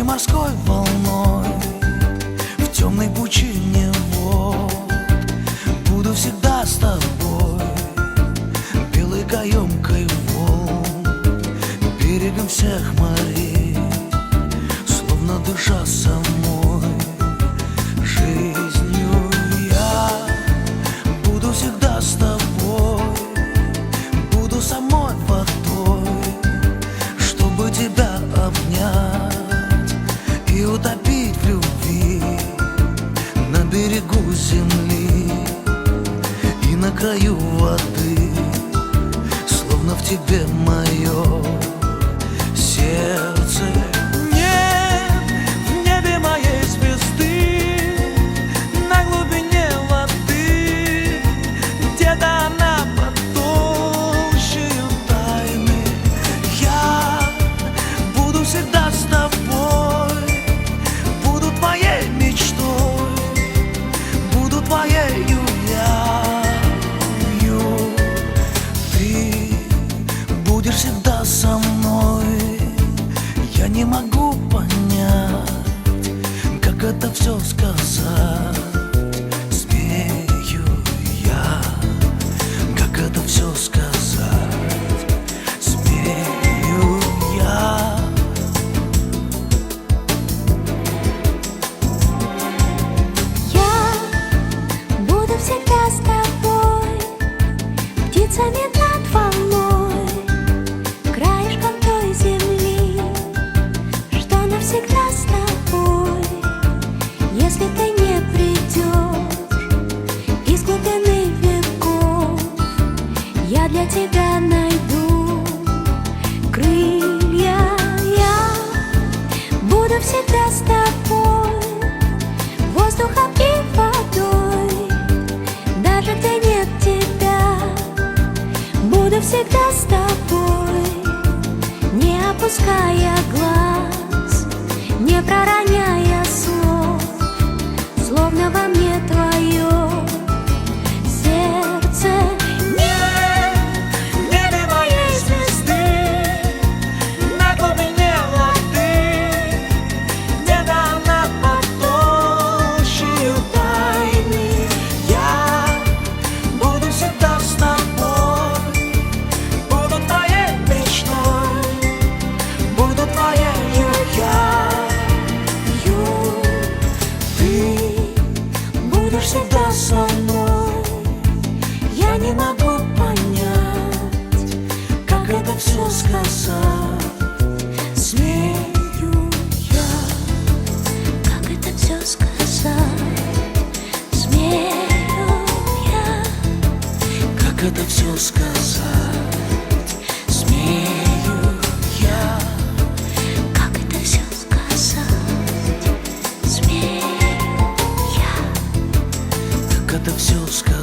морской волной в темной пучине вод. Буду всегда с тобой, белой каемкой волн, берегом всех морей, словно дыша самой жизнью. Я буду всегда с тобой, буду самой водой, чтобы тебя обнять и утопить в любви на берегу земли и на краю воды, словно в тебе мое сердце. Нет в небе моей звезды, на глубине воды, где-то она под толщею тайны. Я буду всегда с тобой, буду твоей мечтой, буду твоею я. Ты будешь всегда со мной. Я не могу понять, как это все сказать. Смею я, как это все сказать. Смею я. Я буду всегда с тобой, птицами над волной, краешком той земли, что навсегда с тобой. Если ты не придешь из глубины веков, я для тебя найду крылья. Я буду всегда с тобой, воздухом и водой, даже где нет тебя. Буду всегда с тобой, не опуская глаз, не пророняя слов, словно во мне твое сердце. Нет в небе моей звезды, на глубине воды, где-то она под толщею тайны. Я буду всегда с тобой, буду твоей мечтой, буду твоею я. Ты будешь всегда со мной. Я не могу понять, как это все сказать. Смею я, Как это все сказать? Смею я. как это все сказать. Смею я. Как это все сказать? Смею я. Как это все сказать.